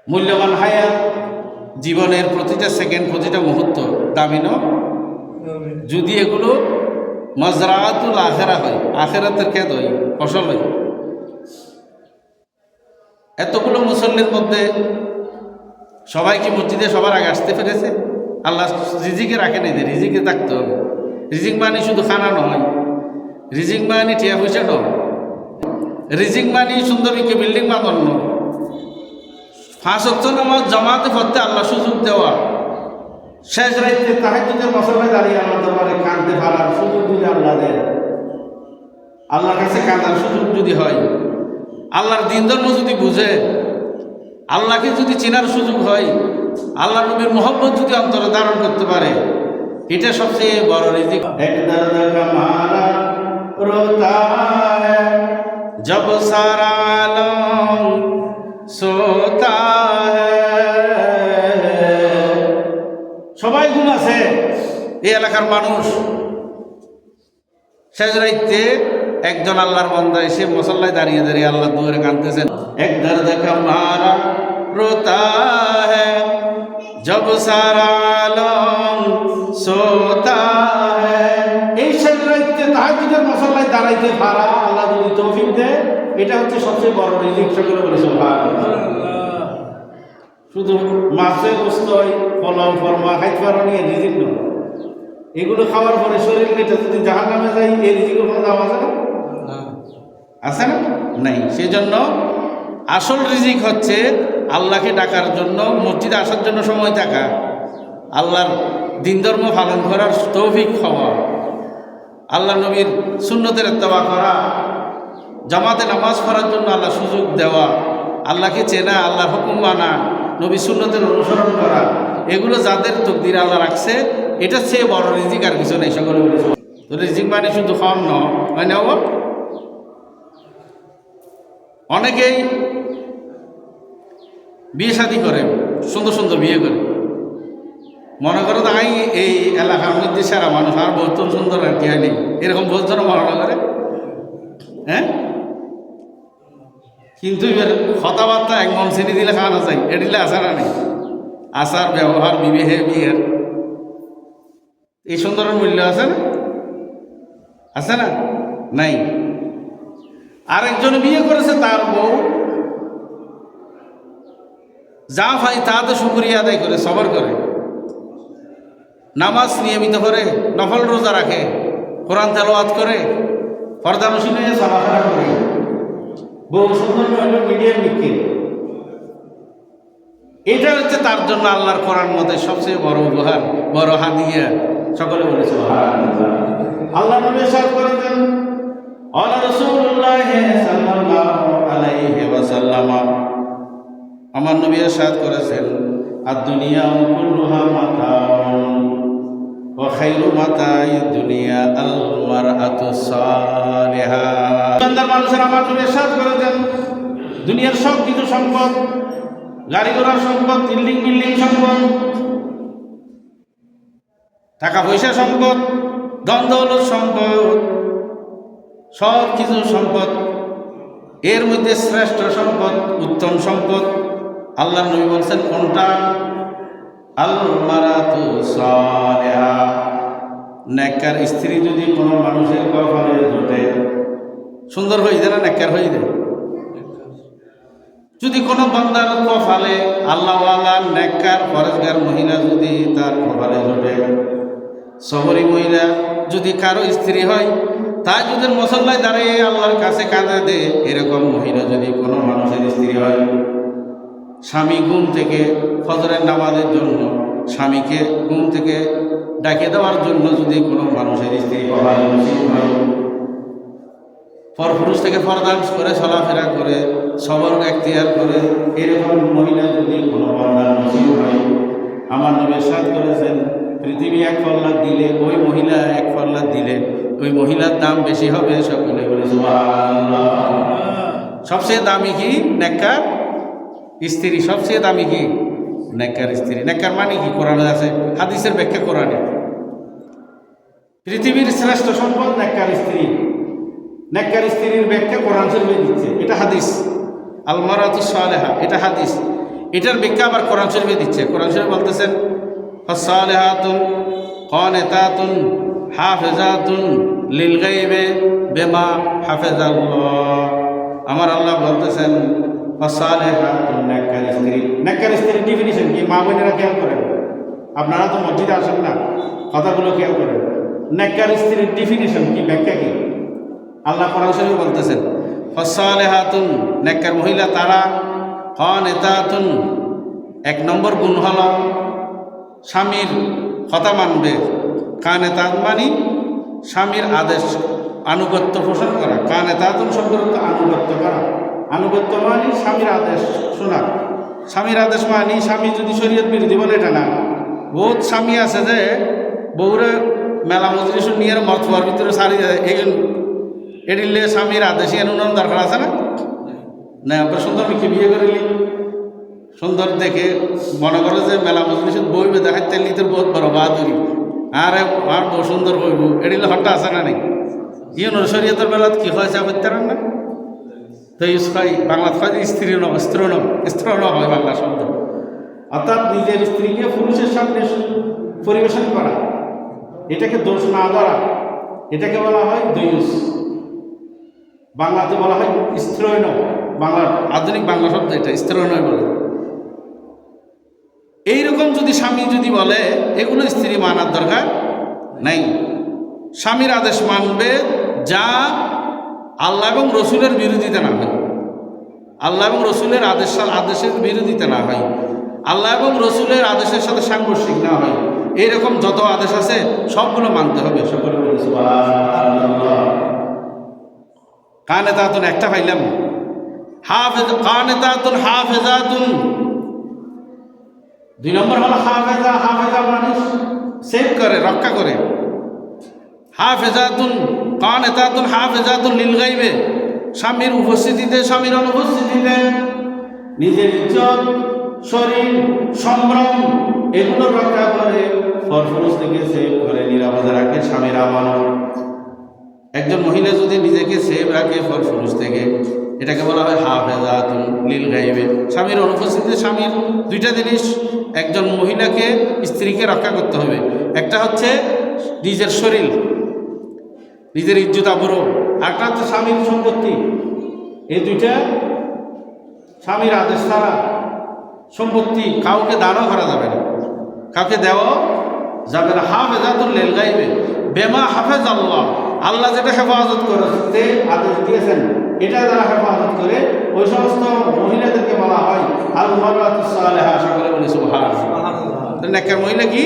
মূল্যবান হায়াত, জীবনের প্রতিটা সেকেন্ড, প্রতিটা মুহূর্ত দামি ন। যদি এগুলো মজরাতুল আখেরা হয়, আখেরাতের খেত হয়, ফসল হয়। এতগুলো মুসল্লির মধ্যে সবাই কি মসজিদে সবার আগে আসতে পেরেছে? আল্লাহ রিজিকে রাখে নাই যে রিজিকে থাকতে হবে। রিজিক মানে শুধু খানা নয়, রিজিক মানে টিয়া পয়সা নয়, রিজিক মানে সুন্দরীকে বিল্ডিং বানানো, 5 ওয়াক্ত নামাজ জামাতে পড়তে আল্লাহ সুযোগ দেওয়া, শেষ রাইতে তাহাজ্জুদের মসল্লায় দাঁড়িয়ে আল্লাহ দরবারে কাঁদতে পারার সুযোগ যদি আল্লাহ দেয়, আল্লাহর কাছে কাঁদার সুযোগ যদি হয়, আল্লাহর দিন ধর্ম যদি বুঝে, আল্লাহকে যদি চেনার সুযোগ হয়, আল্লাহ নবীর মোহব্বত যদি অন্তরে ধারণ করতে পারে, এটা সবচেয়ে বড় রিজিক। এক দর্দ কা মারা রোতা হ্যায় জব সারা আলম সোতা হ্যায়। সবাই ঘুম আছে এই এলাকার মানুষ, শেষ রাইতে একজন আল্লাহর বান্দা এসে মুসল্লায় দাঁড়িয়ে দাঁড়িয়ে আল্লাহ দুয়ারে কাঁদতেছেন। এক দর্দ কা মারা রোতা হ্যায় জব সারা আলম সোতা হ্যায়। এই শেষ রাইতে তাহাজ্জুদের মুসল্লায় দাঁড়াইতে পারা আল্লাহ যদি তৌফিক দেয়, এটা হচ্ছে সবচেয়ে বড় রিজিক। সকলে বলে সুবহানাল্লাহ। শুধু মাছের গোস্ত ফলম ফরমা খাইতে পারো নিয়ে রিজিক নয়, এগুলো খাওয়ার পরে শরীর এটা যদি জাহান্নামে যায়, এই রিজিকের কোনো দাম আছে না? আছে না? নাই। সেই জন্য আসল রিজিক হচ্ছে আল্লাহকে ডাকার জন্য, মসজিদে আসার জন্য সময় থাকা, আল্লাহর দিন ধর্ম পালন করার তৌফিক হওয়া, আল্লাহ নবীর সুন্নতের ইত্তেবা করা, জামাতে নামাজ পড়ার জন্য আল্লাহ সুযোগ দেওয়া, আল্লাহকে চেনা, আল্লাহর হুকুম মানা, নবী সুন্নতের অনুসরণ করা, এগুলো যাদের তকদির আল্লাহ রাখছে, এটা চেয়ে বড় রিজিক আর কিছু নেই। সকলে বলেছে তো রিজিক মানে শুধু খাওয়ান নয়, হয় না? অনেকেই বিয়ে শাদী করে, সুন্দর সুন্দর বিয়ে করে, মনে করো তাই এই এলাকার মধ্যে সেরা মানুষ, আর বহুত সুন্দর আর কি হয়নি, এরকম বহুত জন মনে করে। হ্যাঁ, কিন্তু এবার কথাবার্তা এক মন চিনি দিলে খাওয়ানো যায়, এটিলে আসার নেই। আচার ব্যবহার বিবেহে বিয়ের এই সুন্দরের মূল্য আছে না? আছে না? নাই। আরেকজন বিয়ে করেছে, তার বউ যা ভাই তাতে শুকরিয়া আদায় করে, সবর করে, নামাজ নিয়মিত করে, নফল রোজা রাখে, কোরআন তেলাওয়াত করে, পর্দা নসীন হয়ে চলাফেরা করে, বউ সুন্দর হইল মিডিয়াম লিখে। এটা হচ্ছে তার জন্য আল্লাহর কোরআন মতে সবচেয়ে বড় উপহার, বড় হাদিয়া। সকলে বলেছে আল্লাহ নবী ইরশাদ করেছেন, আলা রাসূলুল্লাহ সাল্লাল্লাহু আলাইহি ওয়াসাল্লাম, আমার নবী ইরশাদ করেছেন, আদ-দুনিয়া কুল্লুহা মাতাউন ওয়া খায়রু মাতাইদ দুনিয়া আল মারআতু সালিহা। বান্দার মানুষের আমার নবী ইরশাদ করেছেন, দুনিয়ার সব কিছু সম্পদ, গাড়ি ঘোড়ার সম্পদ, বিল্ডিং সম্পদ, টাকা পয়সা সম্পদ, ধন দৌলত সম্পদ, সব কিছু সম্পদ, এর মধ্যে শ্রেষ্ঠ সম্পদ, উত্তম সম্পদ আল্লাহর নবী বলছেন কোনটা? আল মারাতু সালিহা। নেককার স্ত্রী যদি কোনো মানুষের কপালে জোটে, সুন্দর হয়ে যায় না? নেককার হয়ে যায়। যদি কোনো বান্দার কপালে আল্লাহওয়ালা নেককার ফরজগার মহিলা যদি তার কপালে জোটে, শহরী মহিলা যদি কারো স্ত্রী হয়, তাহাজ্জুদের মুসল্লায় দাঁড়িয়ে আল্লাহর কাছে কাঁদে দে, এরকম মহিলা যদি কোনো মানুষের স্ত্রী হয়, স্বামী ঘুম থেকে ফজরের নামাজের জন্য, স্বামীকে ঘুম থেকে ডাকে দেওয়ার জন্য যদি কোনো মানুষের স্ত্রী কপালে নসিব হয়, পরপুরুষ থেকে পর্দা করে চলাফেরা করে, সবর এখতিয়ার করে, এরকম মহিলা যদি কোনো বান্দার নসিব হয়, আমার নবী ইরশাদ করেছেন, পৃথিবী 1 পাল্লা দিলে, ওই মহিলা 1 পাল্লা দিলে ওই মহিলার দাম বেশি হবে। সকলে বলে সুবহানাল্লাহ। সবচেয়ে দামি কি? নেককার স্ত্রী। সবচেয়ে দামি কি? নেককার স্ত্রী। নেককার মানে কি? কোরআনে আছে, হাদিসের ব্যাখ্যা কোরআনে। পৃথিবীর শ্রেষ্ঠ সম্পদ নেককার স্ত্রী। নেককার স্ত্রীর ব্যাখ্যা কোরআন শরীফে দিচ্ছে, এটা হাদিস। আল মারাতু সালেহা, এটা হাদিস। এটার ব্যাখ্যা আবার কোরআন শরীফে দিচ্ছে। কোরআন শরীফ বলতেছেন ফাসালিহাতুন কানিতাতুন হাফিজাতুন লিল গায়বি বিমা হাফিজাল্লাহ। আমার আল্লাহ বলতেছেন ফাসালিহাতুন নেককার স্ত্রীর ডেফিনিশন কি? মা বোনেরা খেয়াল করেন, আপনারা তো মসজিদে আসেন না, কথাগুলো খেয়াল করেন। নেককার স্ত্রীর ডেফিনিশন কি, ব্যাখ্যা কি? আল্লাহ কোরআন শরীফে বলতেছেন ফাসালিহাতুন নেককার মহিলা তারা, কানিতাতুন এক নম্বর গুণ হল স্বামীর কথা মানবে। কানেতাত মানে স্বামীর আদেশ আনুগত্য পোষণ করা। কানেতাতুন শব্দের অর্থ আনুগত্য করা। আনুগত্য মানে স্বামীর আদেশ শোনা। স্বামীর আদেশ মানে স্বামী যদি শরীয়ত বিরোধী বলে এটা না। বহুত স্বামী আছে যে বউরে মেলা মজলিস নিয়ে মতবার ভিতরে সারি যায়, এডিলে স্বামীর আদেশই এনুন দরকার আছে না? না আপনার সুন্দর মিকে বিয়ে করিলি সুন্দর দেখে মনে করে যে মেলা মজলিস বইবে দেখাতে তোর বহুত বড় বাহাদুরি, আর আর বহু সুন্দর বইব, এডিলে হট্টা আছে না নেই? ইউন শরীয়তের বেলাত কি হয়েছে করতে না? তো বাংলা স্ত্রী হয় বাংলা শব্দ, অর্থাৎ নিজের স্ত্রীকে পুরুষের সামনে পরিবেশন করা, এটাকে দোষ না ধরা, এটাকে বলা হয় দয়ুস। বাংলাতে বলা হয় স্ত্রৈণ। বাংলার আধুনিক বাংলা শব্দ এটা স্ত্রৈণ বলে। এইরকম যদি স্বামী যদি বলে, এগুলো স্ত্রী মানার দরকার নাই। স্বামীর আদেশ মানবে যা আল্লাহ এবং রসুলের বিরোধিতা না হয়। আল্লাহ এবং রসুলের আদেশের বিরোধিতা না হয়, আল্লাহ এবং রসুলের আদেশের সাথে সাংঘর্ষিক না হয়। এইরকম যত আদেশ আছে সবগুলো মানতে হবে। সকলে বলে সুবহানাল্লাহ। কানেতাতুন একটা পাইলাম, কানেতাতুন হাফিজাতুন দুই নম্বর হলো হাফেজা। হাফেজা মানে সেভ করে, রক্ষা করে। হাফেজাতুন কানেতাতুন হাফেজাতুন লিল গায়বি, স্বামীর উপস্থিতিতে স্বামীর অনুপস্থিতিতে নিজের ইজ্জত, শরীর, সম্ভ্রম এগুলো রক্ষা করে, ফরফরুজ থেকে সেভ করে, নিরাপদে রাখে স্বামীর আমানত। একজন মহিলা যদি নিজেকে সেভ রাখে ফরফরুজ থেকে, এটাকে বলা হয় হাফেজাতুন লিল গায়বি। স্বামীর অনুপস্থিতিতে স্বামীর দুইটা জিনিস একজন মহিলাকে স্ত্রীকে রক্ষা করতে হবে। একটা হচ্ছে নিজের শরীর, নিজের ইজ্জত আবরু, একটা হচ্ছে স্বামীর সম্পত্তি। এই দুইটা স্বামীর আদেশ ছাড়া সম্পত্তি কাউকে দানও করা যাবে না, কাউকে দেওয়া যাবে না। হাফেজাতুন লিল গায়বি বিমা হাফাজাল্লাহ, আল্লাহ যেটা হেফাজত করতে আদেশ দিয়েছেন এটা যারা হেফাজত করে, ওই সমস্ত মহিলাদেরকে বলা হয় আল মারআতুস সালিহা। সকলে বলে সুবহানাল্লাহ। নেককার মহিলা কি?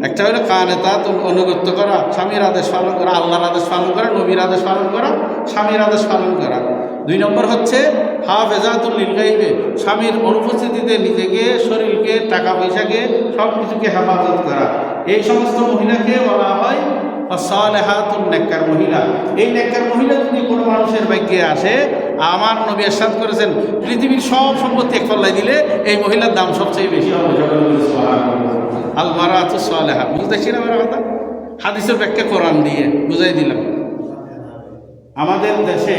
একটা হলো কানেতাতুন অনুগত্য করা, স্বামীর আদেশ পালন করা, আল্লাহর আদেশ পালন করা, নবীর আদেশ পালন করা, স্বামীর আদেশ পালন করা। দুই নম্বর হচ্ছে হাফেজাতুন লিল গায়বি, স্বামীর অনুপস্থিতিতে নিজেকে, শরীরকে, টাকা পয়সাকে, সব কিছুকে হেফাজত করা। এই সমস্ত মহিলাকে বলা হয় সালেহাতুন নেককার মহিলা। এই নেককার মহিলা যদি কোনো মানুষের ভাগ্যে আসে, আমার নবী ইরশাদ করেছেন পৃথিবীর সব সম্পত্তি এক পাল্লায় দিলে এই মহিলার দাম সবচেয়ে বেশি হবে। আল মারআতুস সালেহা। বুঝতেছি না আমার কথা? হাদিসের ব্যাখ্যা কোরআন দিয়ে বুঝাই দিলাম। আমাদের দেশে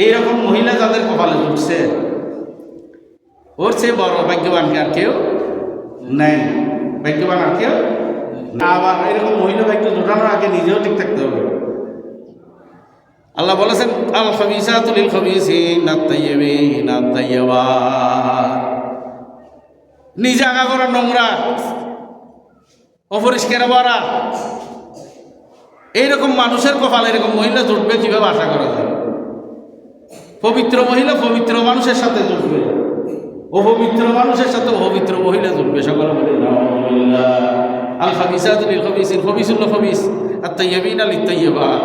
এইরকম মহিলা যাদের কপালে জুটছে, ওর চেয়ে বড় ভাগ্যবান আর কেউ নাই। ভাগ্যবান আর কেউ না। আবার এরকম মহিলা ভাগ্য জোটানোর আগে নিজেও ঠিক থাকতে হবে। আল্লাহ বলেছেন আল খাবিসাতু লিল খাবিসিন আত-তাইয়্যিবিন আত-তাইয়্যিবাত। নিজে আগা করা নোংরা, অপরিষ্কার ভরা, এইরকম মানুষের কপালে এরকম মহিলা জুটবে কিভাবে আশা করা যায়? পবিত্র মহিলা পবিত্র মানুষের সাথে জুটবে, অপবিত্র মানুষের সাথে অপবিত্র মহিলা জুটবে। সকলে বলে আল খাবিসাতু লিল খাবিসিন, খাবিসুল খাবিস আত-তাইয়্যিবিন লিত-তাইয়্যিবাত।